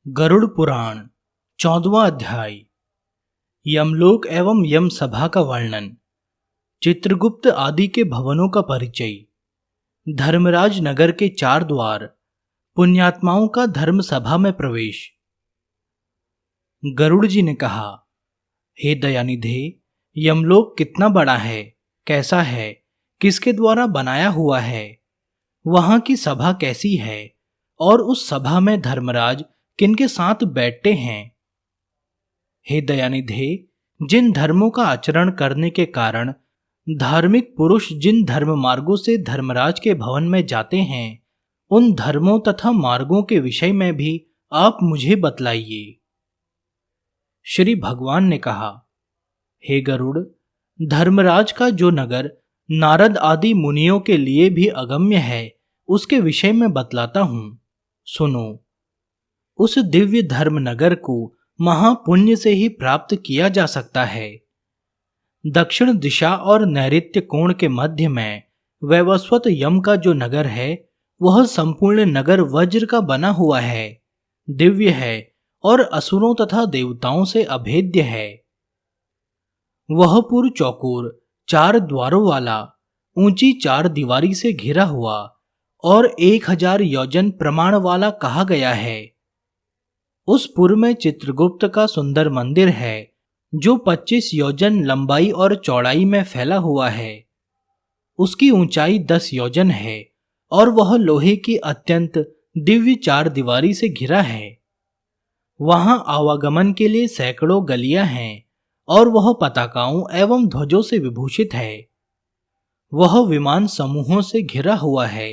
गरुड़ पुराण 14वां अध्याय। यमलोक एवं यम सभा का वर्णन। चित्रगुप्त आदि के भवनों का परिचय। धर्मराज नगर के 4 द्वार। पुण्यात्माओं का धर्म सभा में प्रवेश। गरुड़ जी ने कहा, हे दयानिधे, यमलोक कितना बड़ा है, कैसा है, किसके द्वारा बनाया हुआ है, वहां की सभा कैसी है और उस सभा में धर्मराज किनके साथ बैठते हैं। हे दयानिधे, जिन धर्मों का आचरण करने के कारण धार्मिक पुरुष जिन धर्म मार्गों से धर्मराज के भवन में जाते हैं, उन धर्मों तथा मार्गों के विषय में भी आप मुझे बतलाइए। श्री भगवान ने कहा, हे गरुड़, धर्मराज का जो नगर नारद आदि मुनियों के लिए भी अगम्य है, उसके विषय में बतलाता हूं, सुनो। उस दिव्य धर्म नगर को महापुण्य से ही प्राप्त किया जा सकता है। दक्षिण दिशा और नैऋत्य कोण के मध्य में वैवस्वत यम का जो नगर है, वह संपूर्ण नगर वज्र का बना हुआ है, दिव्य है और असुरों तथा देवताओं से अभेद्य है। वह पुर चौकोर 4 द्वारों वाला, ऊंची 4 दीवारी से घिरा हुआ और 1000 योजन प्रमाण वाला कहा गया है। उस पुर में चित्रगुप्त का सुंदर मंदिर है, जो 25 योजन लंबाई और चौड़ाई में फैला हुआ है। उसकी ऊंचाई 10 योजन है और वह लोहे की अत्यंत दिव्य 4 दीवारी से घिरा है। वहां आवागमन के लिए सैकड़ों गलियां हैं और वह पताकाओं एवं ध्वजों से विभूषित है। वह विमान समूहों से घिरा हुआ है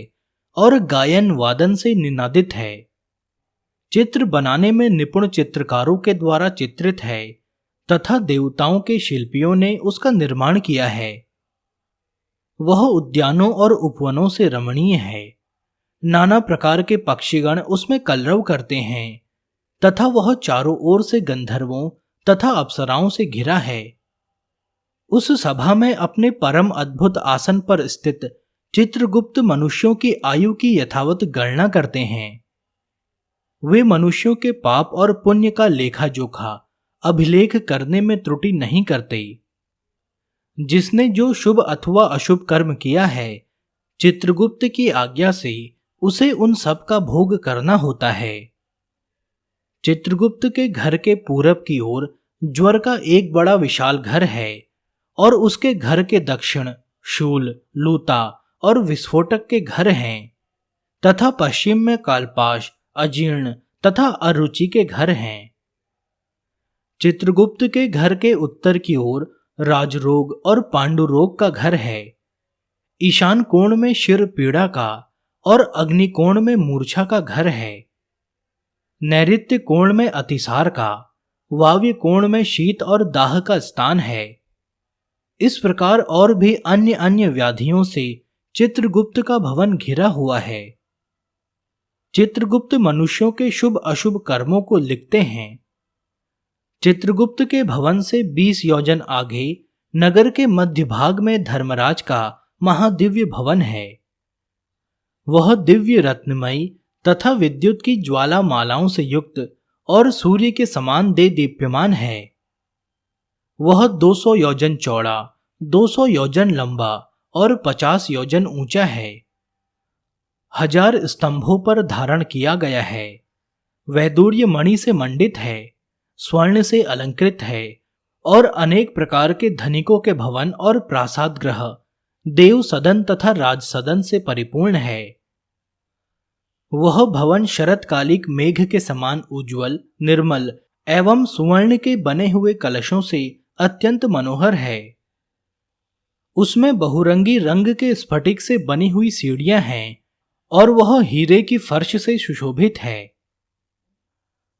और गायन वादन से निनादित है। चित्र बनाने में निपुण चित्रकारों के द्वारा चित्रित है तथा देवताओं के शिल्पियों ने उसका निर्माण किया है। वह उद्यानों और उपवनों से रमणीय है। नाना प्रकार के पक्षीगण उसमें कलरव करते हैं तथा वह चारों ओर से गंधर्वों तथा अप्सराओं से घिरा है। उस सभा में अपने परम अद्भुत आसन पर स्थित चित्रगुप्त मनुष्यों की आयु की यथावत गणना करते हैं। वे मनुष्यों के पाप और पुण्य का लेखा जोखा अभिलेख करने में त्रुटि नहीं करते। जिसने जो शुभ अथवा अशुभ कर्म किया है, चित्रगुप्त की आज्ञा से उसे उन सब का भोग करना होता है। चित्रगुप्त के घर के पूरब की ओर ज्वर का एक बड़ा विशाल घर है और उसके घर के दक्षिण शूल, लूता और विस्फोटक के घर हैं तथा पश्चिम में कालपाश, अजीर्ण तथा अरुचि के घर हैं। चित्रगुप्त के घर के उत्तर की ओर राजरोग और पांडुरोग का घर है। ईशान कोण में शिर पीड़ा का और अग्निकोण में मूर्छा का घर है। नैऋत्य कोण में अतिसार का, वाव्य कोण में शीत और दाह का स्थान है। इस प्रकार और भी अन्य अन्य व्याधियों से चित्रगुप्त का भवन घिरा हुआ है। चित्रगुप्त मनुष्यों के शुभ अशुभ कर्मों को लिखते हैं। चित्रगुप्त के भवन से 20 योजन आगे नगर के मध्य भाग में धर्मराज का महादिव्य भवन है। वह दिव्य रत्नमयी तथा विद्युत की ज्वाला मालाओं से युक्त और सूर्य के समान दे दीप्यमान है। वह 200 योजन चौड़ा, 200 योजन लंबा और 50 योजन ऊंचा है। 1000 स्तंभों पर धारण किया गया है। वैदूर्य मणि से मंडित है, स्वर्ण से अलंकृत है और अनेक प्रकार के धनिकों के भवन और प्रासाद गृह, देव सदन तथा राज सदन से परिपूर्ण है। वह भवन शरतकालिक मेघ के समान उज्ज्वल, निर्मल एवं सुवर्ण के बने हुए कलशों से अत्यंत मनोहर है। उसमें बहुरंगी रंग के स्फटिक से बनी हुई सीढ़ियां हैं और वह हीरे की फर्श से सुशोभित है।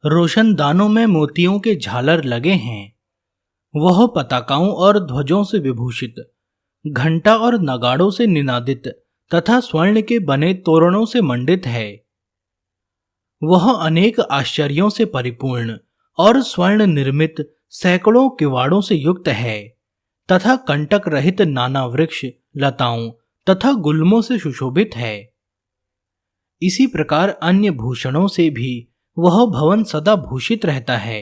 रोशनदानों में मोतियों के झालर लगे हैं। वह पताकाओं और ध्वजों से विभूषित, घंटा और नगाड़ों से निनादित तथा स्वर्ण के बने तोरणों से मंडित है। वह अनेक आश्चर्यों से परिपूर्ण और स्वर्ण निर्मित सैकड़ों किवाड़ों से युक्त है तथा कंटक रहित नाना वृक्ष, लताओं तथा गुल्मों से सुशोभित है। इसी प्रकार अन्य भूषणों से भी वह भवन सदा भूषित रहता है।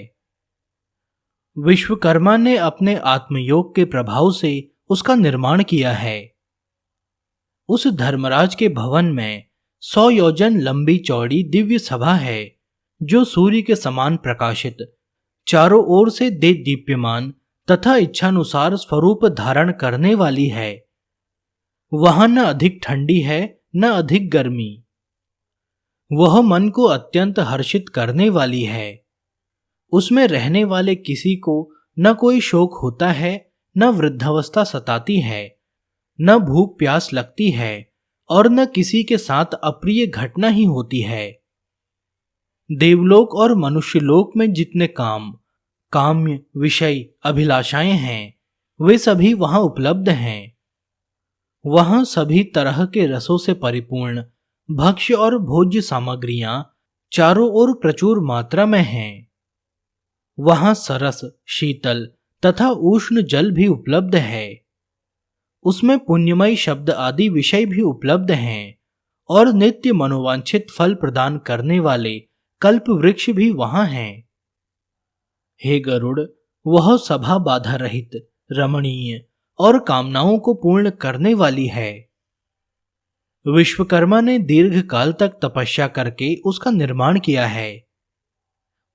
विश्वकर्मा ने अपने आत्मयोग के प्रभाव से उसका निर्माण किया है। उस धर्मराज के भवन में 100 योजन लंबी चौड़ी दिव्य सभा है, जो सूर्य के समान प्रकाशित, चारों ओर से दे दीप्यमान तथा इच्छानुसार स्वरूप धारण करने वाली है। वहां न अधिक ठंडी है न अधिक गर्मी। वह मन को अत्यंत हर्षित करने वाली है। उसमें रहने वाले किसी को न कोई शोक होता है, न वृद्धावस्था सताती है, न भूख प्यास लगती है और न किसी के साथ अप्रिय घटना ही होती है। देवलोक और मनुष्यलोक में जितने काम्य विषय अभिलाषाएं हैं, वे सभी वहां उपलब्ध हैं। वहां सभी तरह के रसों से परिपूर्ण भक्ष्य और भोज्य सामग्रियां चारों ओर प्रचुर मात्रा में हैं। वहां सरस, शीतल तथा उष्ण जल भी उपलब्ध है। उसमें पुण्यमय शब्द आदि विषय भी उपलब्ध हैं और नित्य मनोवांछित फल प्रदान करने वाले कल्प वृक्ष भी वहां हैं। हे गरुड़, वह सभा बाधा रहित, रमणीय और कामनाओं को पूर्ण करने वाली है। विश्वकर्मा ने दीर्घ काल तक तपस्या करके उसका निर्माण किया है।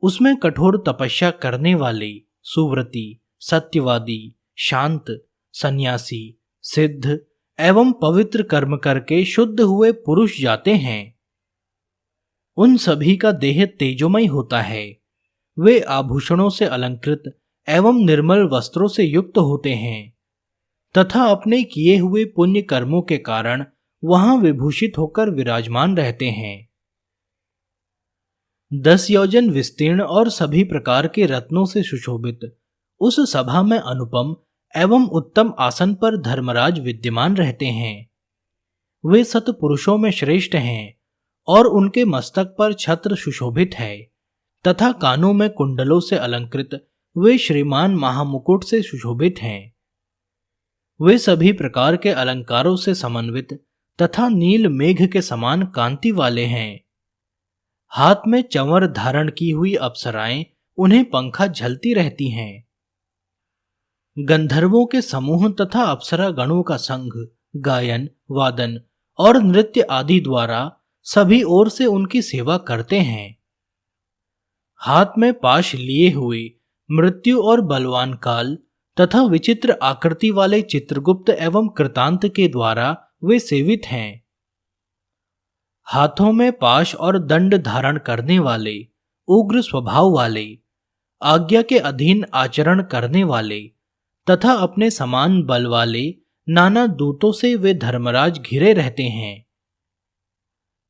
उसमें कठोर तपस्या करने वाले सुव्रती, सत्यवादी, शांत, सन्यासी, सिद्ध एवं पवित्र कर्म करके शुद्ध हुए पुरुष जाते हैं। उन सभी का देह तेजोमय होता है। वे आभूषणों से अलंकृत एवं निर्मल वस्त्रों से युक्त होते हैं तथा अपने किए हुए पुण्य कर्मों के कारण वहां विभूषित होकर विराजमान रहते हैं। 10 योजन विस्तीर्ण और सभी प्रकार के रत्नों से सुशोभित उस सभा में अनुपम एवं उत्तम आसन पर धर्मराज विद्यमान रहते हैं। वे सतपुरुषों में श्रेष्ठ हैं और उनके मस्तक पर छत्र सुशोभित है तथा कानों में कुंडलों से अलंकृत वे श्रीमान महामुकुट से सुशोभित हैं। वे सभी प्रकार के अलंकारों से समन्वित तथा नील मेघ के समान कांति वाले हैं। हाथ में चंवर धारण की हुई अप्सराएं उन्हें पंखा झलती रहती हैं। गंधर्वों के समूह तथा अप्सरा गणों का संघ गायन, वादन और नृत्य आदि द्वारा सभी ओर से उनकी सेवा करते हैं। हाथ में पाश लिए हुए मृत्यु और बलवान काल तथा विचित्र आकृति वाले चित्रगुप्त एवं कृतांत के द्वारा वे सेवित हैं। हाथों में पाश और दंड धारण करने वाले, उग्र स्वभाव वाले, आज्ञा के अधीन आचरण करने वाले तथा अपने समान बल वाले नाना दूतों से वे धर्मराज घिरे रहते हैं।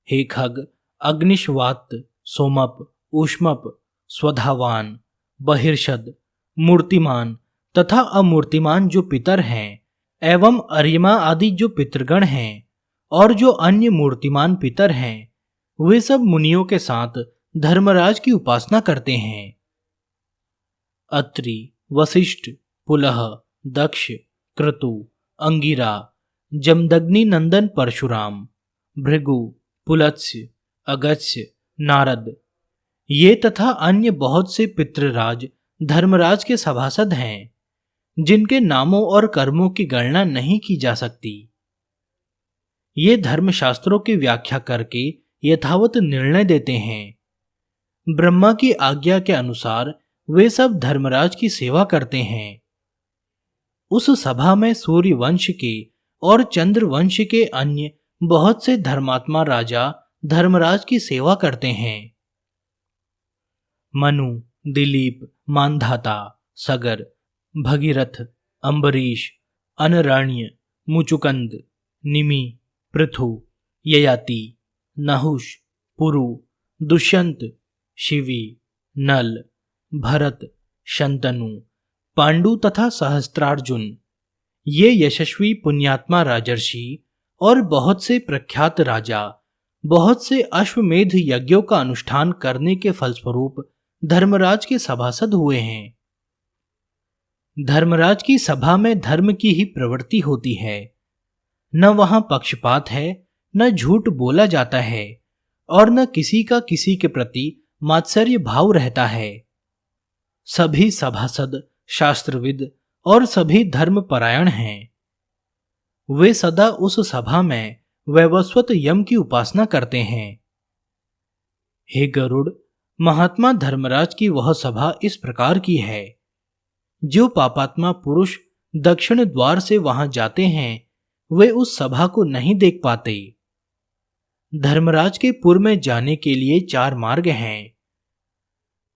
हे खग, अग्निश्वात, सोमप, ऊष्मप, स्वधावान, बहिर्षद, मूर्तिमान तथा अमूर्तिमान जो पितर हैं एवं अर्यमा आदि जो पितृगण हैं और जो अन्य मूर्तिमान पितर हैं, वे सब मुनियों के साथ धर्मराज की उपासना करते हैं। अत्रि, वशिष्ठ, पुलह, दक्ष, क्रतु, अंगिरा, जमदग्नि नंदन परशुराम, भृगु, पुलत्स्य, अगस्त्य, नारद, ये तथा अन्य बहुत से पितृराज धर्मराज के सभासद हैं, जिनके नामों और कर्मों की गणना नहीं की जा सकती। ये धर्मशास्त्रों की व्याख्या करके यथावत निर्णय देते हैं। ब्रह्मा की आज्ञा के अनुसार वे सब धर्मराज की सेवा करते हैं। उस सभा में सूर्य वंश के और चंद्र वंश के अन्य बहुत से धर्मात्मा राजा धर्मराज की सेवा करते हैं। मनु, दिलीप, मानधाता, सगर, भगीरथ, अम्बरीश, अनरण्य, मुचुकंद, निमि, पृथु, ययाति, नहुष, पुरु, दुष्यंत, शिवी, नल, भरत, शंतनु, पांडु तथा सहस्त्रार्जुन, ये यशस्वी पुण्यात्मा राजर्षि और बहुत से प्रख्यात राजा बहुत से अश्वमेध यज्ञों का अनुष्ठान करने के फलस्वरूप धर्मराज के सभासद हुए हैं। धर्मराज की सभा में धर्म की ही प्रवृत्ति होती है। न वहां पक्षपात है, न झूठ बोला जाता है और न किसी का किसी के प्रति मात्सर्य भाव रहता है। सभी सभासद शास्त्रविद और सभी धर्मपरायण हैं। वे सदा उस सभा में वैवस्वत यम की उपासना करते हैं। हे गरुड़, महात्मा धर्मराज की वह सभा इस प्रकार की है। जो पापात्मा पुरुष दक्षिण द्वार से वहां जाते हैं वे उस सभा को नहीं देख पाते। धर्मराज के पुर में जाने के लिए 4 मार्ग हैं।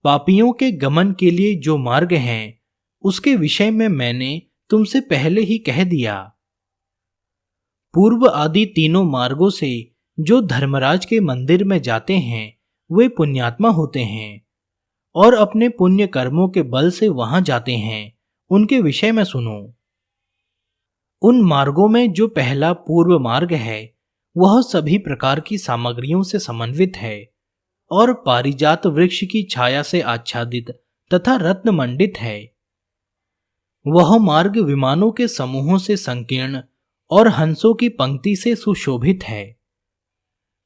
पापियों के गमन के लिए जो मार्ग हैं उसके विषय में मैंने तुमसे पहले ही कह दिया। पूर्व आदि तीनों मार्गों से जो धर्मराज के मंदिर में जाते हैं वे पुण्यात्मा होते हैं और अपने पुण्य कर्मों के बल से वहां जाते हैं। उनके विषय में सुनो। उन मार्गों में जो पहला पूर्व मार्ग है वह सभी प्रकार की सामग्रियों से समन्वित है और पारिजात वृक्ष की छाया से आच्छादित तथा रत्न मंडित है। वह मार्ग विमानों के समूहों से संकीर्ण और हंसों की पंक्ति से सुशोभित है।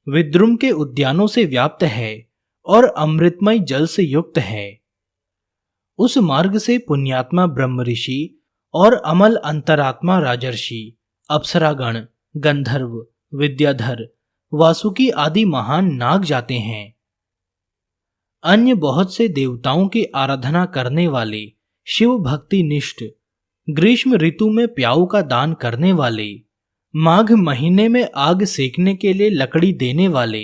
विद्रुम के उद्यानों से व्याप्त है और अमृतमय जल से युक्त है। उस मार्ग से पुण्यात्मा ब्रह्म ऋषि और अमल अंतरात्मा राजर्षि, अप्सरागण, गंधर्व, विद्याधर, वासुकी आदि महान नाग जाते हैं। अन्य बहुत से देवताओं की आराधना करने वाले, शिव भक्ति निष्ठ, ग्रीष्म ऋतु में प्याऊ का दान करने वाले, माघ महीने में आग सेकने के लिए लकड़ी देने वाले,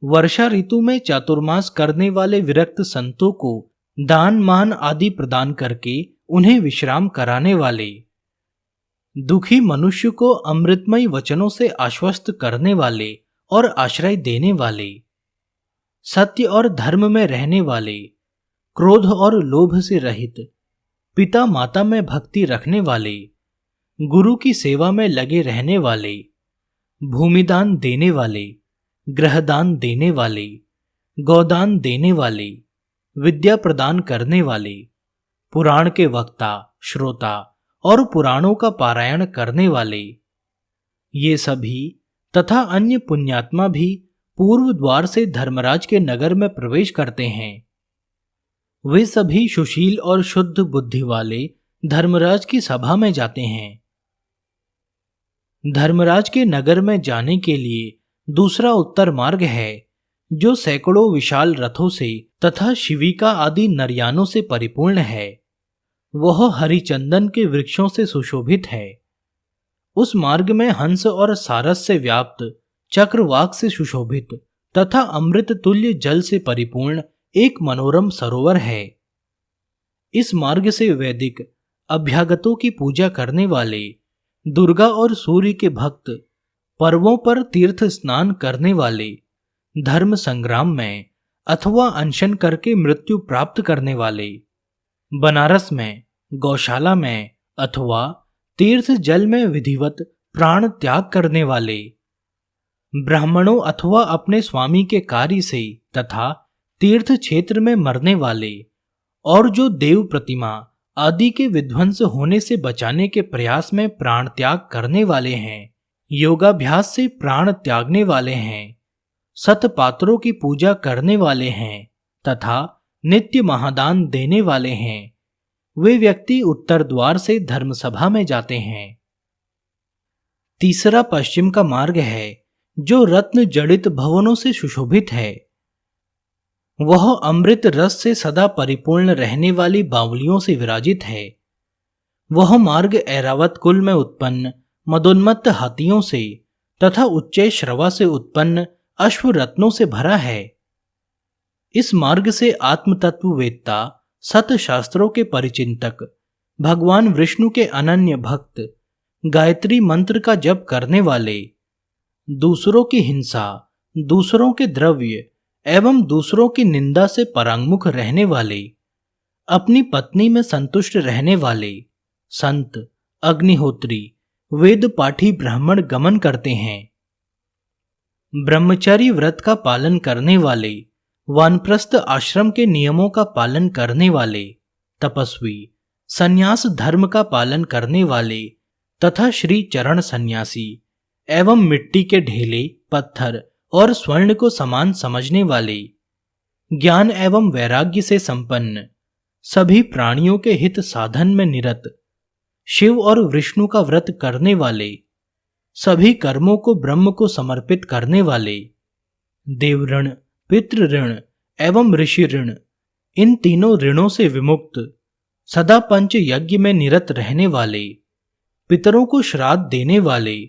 वर्षा ऋतु में चातुर्मास करने वाले विरक्त संतों को दान मान आदि प्रदान करके उन्हें विश्राम कराने वाले, दुखी मनुष्य को अमृतमय वचनों से आश्वस्त करने वाले और आश्रय देने वाले, सत्य और धर्म में रहने वाले, क्रोध और लोभ से रहित, पिता माता में भक्ति रखने वाले, गुरु की सेवा में लगे रहने वाले, भूमिदान देने वाले, ग्रहदान देने वाले, गौदान देने वाले, विद्या प्रदान करने वाले, पुराण के वक्ता, श्रोता और पुराणों का पारायण करने वाले, ये सभी तथा अन्य पुण्यात्मा भी पूर्व द्वार से धर्मराज के नगर में प्रवेश करते हैं। वे सभी सुशील और शुद्ध बुद्धि वाले धर्मराज की सभा में जाते हैं। धर्मराज के नगर में जाने के लिए दूसरा उत्तर मार्ग है जो सैकड़ों विशाल रथों से तथा शिविका आदि नरयानों से परिपूर्ण है। वह हरिचंदन के वृक्षों से सुशोभित है। उस मार्ग में हंस और सारस से व्याप्त, चक्रवाक से सुशोभित तथा अमृत तुल्य जल से परिपूर्ण एक मनोरम सरोवर है। इस मार्ग से वैदिक अभ्यागतों की पूजा करने वाले, दुर्गा और सूर्य के भक्त, पर्वों पर तीर्थ स्नान करने वाले, धर्म संग्राम में अथवा अनशन करके मृत्यु प्राप्त करने वाले, बनारस में, गौशाला में अथवा तीर्थ जल में विधिवत प्राण त्याग करने वाले, ब्राह्मणों अथवा अपने स्वामी के कार्य से तथा तीर्थ क्षेत्र में मरने वाले, और जो देव प्रतिमा आदि के विध्वंस होने से बचाने के प्रयास में प्राण त्याग करने वाले हैं, योगाभ्यास से प्राण त्यागने वाले हैं, सतपात्रों की पूजा करने वाले हैं तथा नित्य महादान देने वाले हैं, वे व्यक्ति उत्तर द्वार से धर्मसभा में जाते हैं। तीसरा पश्चिम का मार्ग है जो रत्न जड़ित भवनों से सुशोभित है। वह अमृत रस से सदा परिपूर्ण रहने वाली बावलियों से विराजित है। वह मार्ग ऐरावत कुल में उत्पन्न मदोन्मत्त हाथियों से तथा उच्च श्रवा से उत्पन्न अश्व रत्नों से भरा है। इस मार्ग से आत्मतत्व वेत्ता, सत शास्त्रों के परिचिंतक, भगवान विष्णु के अनन्य भक्त, गायत्री मंत्र का जप करने वाले, दूसरों की हिंसा, दूसरों के द्रव्य एवं दूसरों की निंदा से परांगमुख रहने वाले, अपनी पत्नी में संतुष्ट रहने वाले, संत, अग्निहोत्री, वेद पाठी ब्राह्मण गमन करते हैं। ब्रह्मचर्य व्रत का पालन करने वाले, वानप्रस्थ आश्रम के नियमों का पालन करने वाले, तपस्वी, संन्यास धर्म का पालन करने वाले तथा श्री चरण सन्यासी एवं मिट्टी के ढेले, पत्थर और स्वर्ण को समान समझने वाले, ज्ञान एवं वैराग्य से संपन्न, सभी प्राणियों के हित साधन में निरत, शिव और विष्णु का व्रत करने वाले, सभी कर्मों को ब्रह्म को समर्पित करने वाले, देव ऋण, पितृ ऋण एवं ऋषि ऋण, इन तीनों ऋणों से विमुक्त, सदा पंच यज्ञ में निरत रहने वाले, पितरों को श्राद्ध देने वाले,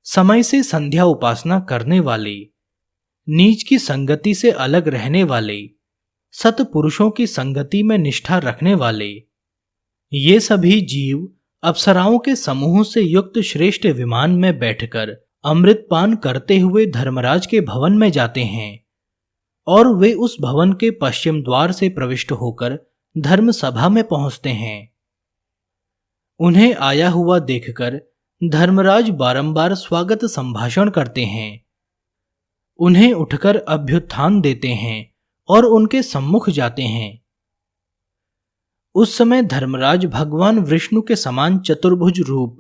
समय से संध्या उपासना करने वाले, नीच की संगति से अलग रहने वाले, सत्पुरुषों की संगति में निष्ठा रखने वाले, ये सभी जीव अप्सराओं के समूह से युक्त श्रेष्ठ विमान में बैठकर अमृतपान करते हुए धर्मराज के भवन में जाते हैं और वे उस भवन के पश्चिम द्वार से प्रविष्ट होकर धर्म सभा में पहुंचते हैं। उन्हें आया हुआ देखकर धर्मराज बारंबार स्वागत संभाषण करते हैं, उन्हें उठकर अभ्युत्थान देते हैं और उनके सम्मुख जाते हैं। उस समय धर्मराज भगवान विष्णु के समान चतुर्भुज रूप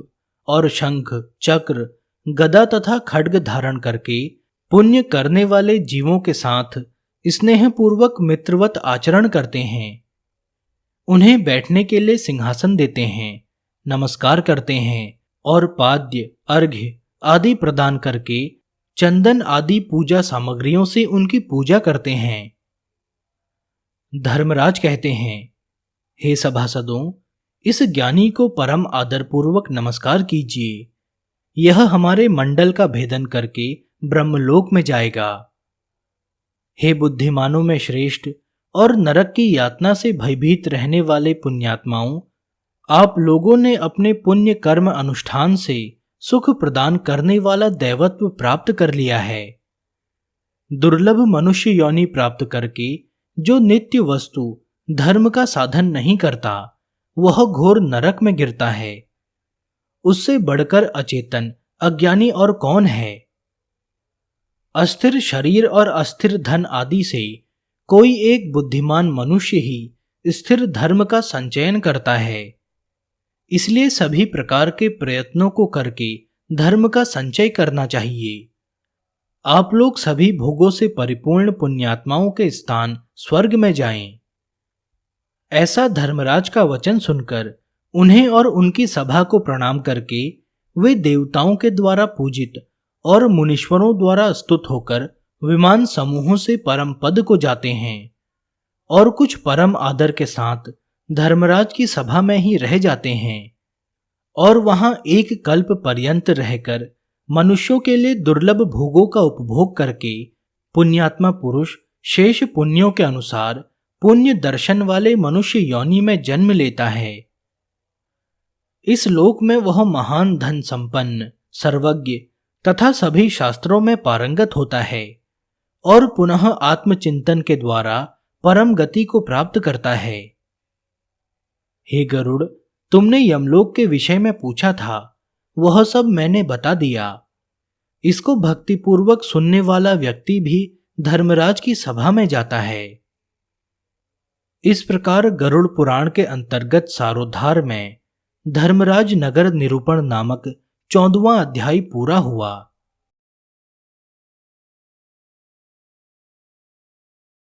और शंख, चक्र, गदा तथा खड्ग धारण करके पुण्य करने वाले जीवों के साथ स्नेहपूर्वक मित्रवत आचरण करते हैं। उन्हें बैठने के लिए सिंहासन देते हैं, नमस्कार करते हैं और पाद्य, अर्घ्य आदि प्रदान करके चंदन आदि पूजा सामग्रियों से उनकी पूजा करते हैं। धर्मराज कहते हैं, हे सभासदों, इस ज्ञानी को परम आदरपूर्वक नमस्कार कीजिए। यह हमारे मंडल का भेदन करके ब्रह्मलोक में जाएगा। हे बुद्धिमानों में श्रेष्ठ और नरक की यातना से भयभीत रहने वाले पुण्यात्माओं, आप लोगों ने अपने पुण्य कर्म अनुष्ठान से सुख प्रदान करने वाला दैवत्व प्राप्त कर लिया है। दुर्लभ मनुष्य योनि प्राप्त करके जो नित्य वस्तु धर्म का साधन नहीं करता, वह घोर नरक में गिरता है। उससे बढ़कर अचेतन अज्ञानी और कौन है? अस्थिर शरीर और अस्थिर धन आदि से कोई एक बुद्धिमान मनुष्य ही स्थिर धर्म का संचयन करता है। इसलिए सभी प्रकार के प्रयत्नों को करके धर्म का संचय करना चाहिए। आप लोग सभी भोगों से परिपूर्ण पुण्यात्माओं के स्थान स्वर्ग में जाएं। ऐसा धर्मराज का वचन सुनकर उन्हें और उनकी सभा को प्रणाम करके वे देवताओं के द्वारा पूजित और मुनीश्वरों द्वारा स्तुत होकर विमान समूहों से परम पद को जाते हैं और कुछ परम आदर के साथ धर्मराज की सभा में ही रह जाते हैं और वहां एक कल्प पर्यंत रहकर मनुष्यों के लिए दुर्लभ भोगों का उपभोग करके पुण्यात्मा पुरुष शेष पुण्यों के अनुसार पुण्य दर्शन वाले मनुष्य योनि में जन्म लेता है। इस लोक में वह महान धन संपन्न, सर्वज्ञ तथा सभी शास्त्रों में पारंगत होता है और पुनः आत्मचिंतन के द्वारा परम गति को प्राप्त करता है। हे गरुड़, तुमने यमलोक के विषय में पूछा था, वह सब मैंने बता दिया। इसको भक्तिपूर्वक सुनने वाला व्यक्ति भी धर्मराज की सभा में जाता है। इस प्रकार गरुड़ पुराण के अंतर्गत सारोद्धार में धर्मराज नगर निरूपण नामक 14वां अध्याय पूरा हुआ।